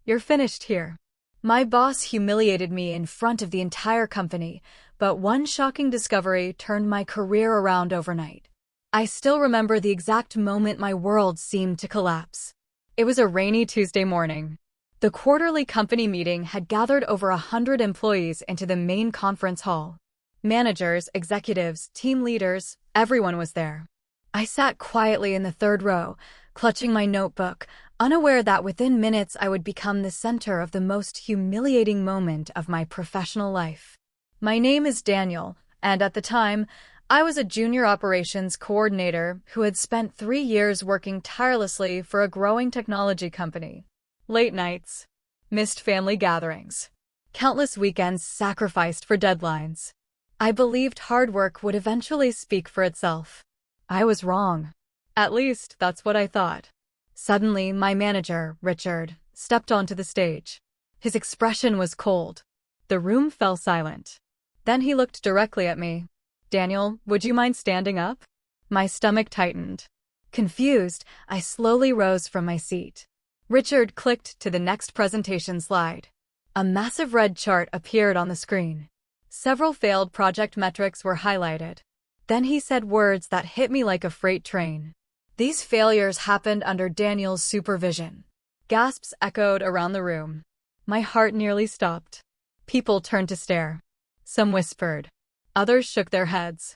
You're finished here. My boss humiliated me in front of the entire company, but one shocking discovery turned my career around overnight. I still remember the exact moment my world seemed to collapse. It was a rainy Tuesday morning. The quarterly company meeting had gathered over 100 employees into the main conference hall. Managers, executives, team leaders, everyone was there. I sat quietly in the third row, clutching my notebook, unaware that within minutes I would become the center of the most humiliating moment of my professional life. My name is Daniel, and at the time, I was a junior operations coordinator who had spent 3 years working tirelessly for a growing technology company. Late nights, missed family gatherings, countless weekends sacrificed for deadlines. I believed hard work would eventually speak for itself. I was wrong. At least, that's what I thought. Suddenly, my manager, Richard, stepped onto the stage. His expression was cold. The room fell silent. Then he looked directly at me. Daniel, would you mind standing up? My stomach tightened. Confused, I slowly rose from my seat. Richard clicked to the next presentation slide. A massive red chart appeared on the screen. Several failed project metrics were highlighted. Then he said words that hit me like a freight train. These failures happened under Daniel's supervision. Gasps echoed around the room. My heart nearly stopped. People turned to stare. Some whispered. Others shook their heads.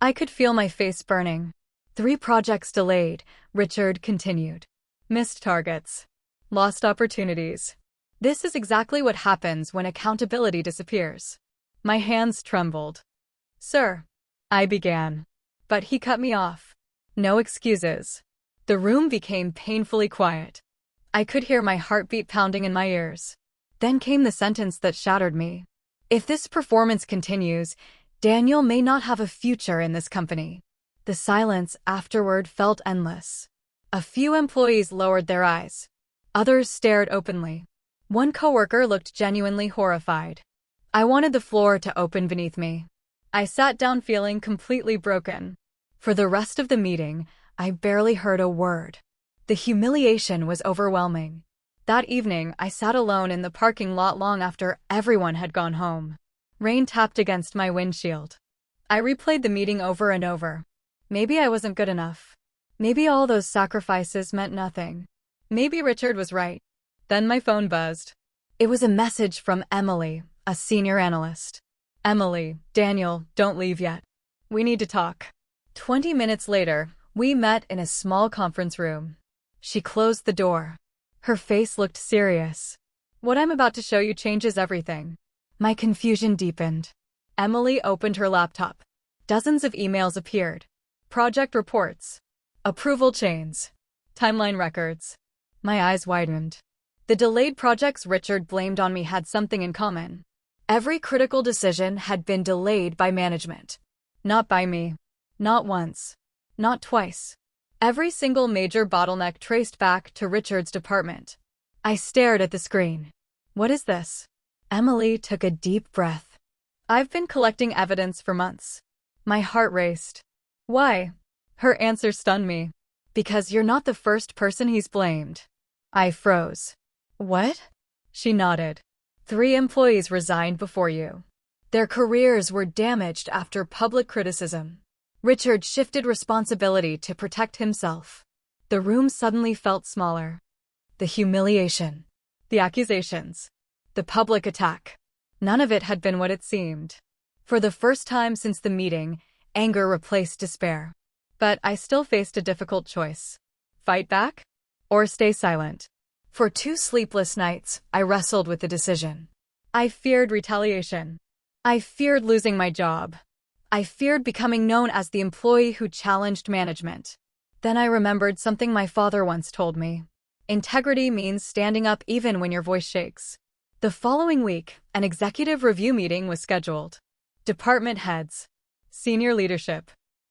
I could feel my face burning. 3 projects delayed, Richard continued. Missed targets. Lost opportunities. This is exactly what happens when accountability disappears. My hands trembled. Sir, I began. But he cut me off. No excuses. The room became painfully quiet. I could hear my heartbeat pounding in my ears. Then came the sentence that shattered me. If this performance continues, Daniel may not have a future in this company. The silence afterward felt endless. A few employees lowered their eyes. Others stared openly. One coworker looked genuinely horrified. I wanted the floor to open beneath me. I sat down feeling completely broken. For the rest of the meeting, I barely heard a word. The humiliation was overwhelming. That evening, I sat alone in the parking lot long after everyone had gone home. Rain tapped against my windshield. I replayed the meeting over and over. Maybe I wasn't good enough. Maybe all those sacrifices meant nothing. Maybe Richard was right. Then my phone buzzed. It was a message from Emily, a senior analyst. Emily, Daniel, don't leave yet. We need to talk. 20 minutes later, we met in a small conference room. She closed the door. Her face looked serious. What I'm about to show you changes everything. My confusion deepened. Emily opened her laptop. Dozens of emails appeared. Project reports. Approval chains. Timeline records. My eyes widened. The delayed projects Richard blamed on me had something in common. Every critical decision had been delayed by management. Not by me. Not once. Not twice. Every single major bottleneck traced back to Richard's department. I stared at the screen. What is this? Emily took a deep breath. I've been collecting evidence for months. My heart raced. Why? Her answer stunned me. Because you're not the first person he's blamed. I froze. What? She nodded. 3 employees resigned before you. Their careers were damaged after public criticism. Richard shifted responsibility to protect himself. The room suddenly felt smaller. The humiliation. The accusations. The public attack. None of it had been what it seemed. For the first time since the meeting, anger replaced despair. But I still faced a difficult choice. Fight back? Or stay silent? For 2 sleepless nights, I wrestled with the decision. I feared retaliation. I feared losing my job. I feared becoming known as the employee who challenged management. Then I remembered something my father once told me. Integrity means standing up even when your voice shakes. The following week, an executive review meeting was scheduled. Department heads. Senior leadership.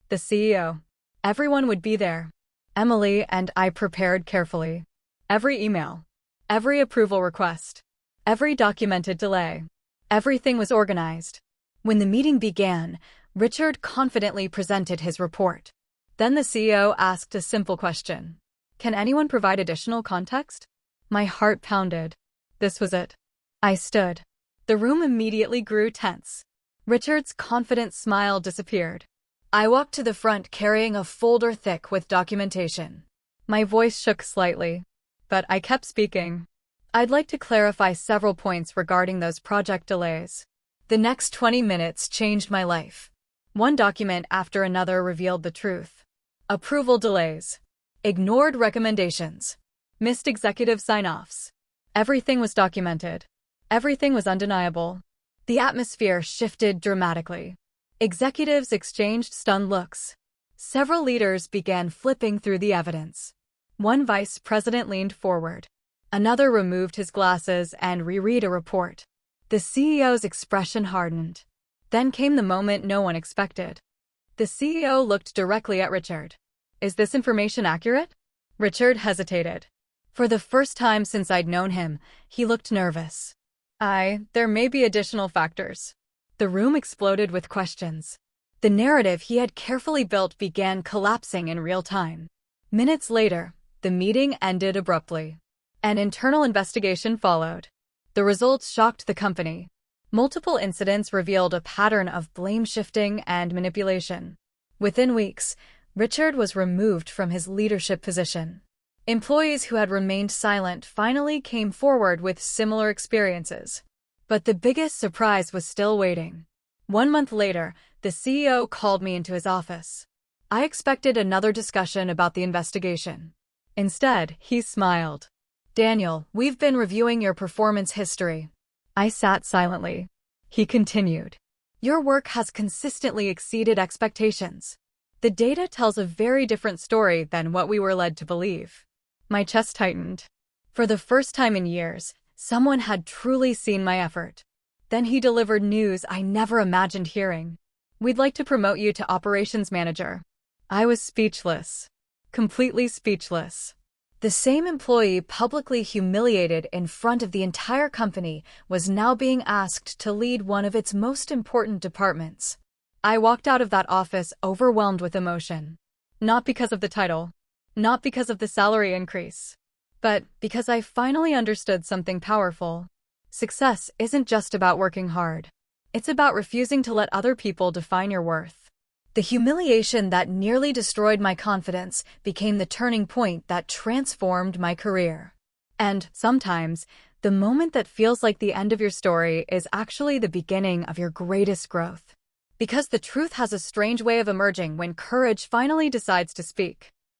The CEO. Everyone would be there. Emily and I prepared carefully. Every email. Every approval request. Every documented delay. Everything was organized. When the meeting began, Richard confidently presented his report. Then the CEO asked a simple question. Can anyone provide additional context? My heart pounded. This was it. I stood. The room immediately grew tense. Richard's confident smile disappeared. I walked to the front carrying a folder thick with documentation. My voice shook slightly, but I kept speaking. I'd like to clarify several points regarding those project delays. The next 20 minutes changed my life. One document after another revealed the truth. Approval delays. Ignored recommendations. Missed executive sign-offs. Everything was documented. Everything was undeniable. The atmosphere shifted dramatically. Executives exchanged stunned looks. Several leaders began flipping through the evidence. One vice president leaned forward. Another removed his glasses and reread a report. The CEO's expression hardened. Then came the moment no one expected. The CEO looked directly at Richard. "Is this information accurate?" Richard hesitated. For the first time since I'd known him, he looked nervous. There may be additional factors." The room exploded with questions. The narrative he had carefully built began collapsing in real time. Minutes later, the meeting ended abruptly. An internal investigation followed. The results shocked the company. Multiple incidents revealed a pattern of blame shifting and manipulation. Within weeks, Richard was removed from his leadership position. Employees who had remained silent finally came forward with similar experiences. But the biggest surprise was still waiting. 1 month later, the CEO called me into his office. I expected another discussion about the investigation. Instead, he smiled. "Daniel, we've been reviewing your performance history." I sat silently. He continued. "Your work has consistently exceeded expectations. The data tells a very different story than what we were led to believe." My chest tightened. For the first time in years, someone had truly seen my effort. Then he delivered news I never imagined hearing. "We'd like to promote you to operations manager." I was speechless. Completely speechless. The same employee publicly humiliated in front of the entire company was now being asked to lead one of its most important departments. I walked out of that office overwhelmed with emotion. Not because of the title. Not because of the salary increase. But because I finally understood something powerful. Success isn't just about working hard. It's about refusing to let other people define your worth. The humiliation that nearly destroyed my confidence became the turning point that transformed my career. And sometimes, the moment that feels like the end of your story is actually the beginning of your greatest growth. Because the truth has a strange way of emerging when courage finally decides to speak.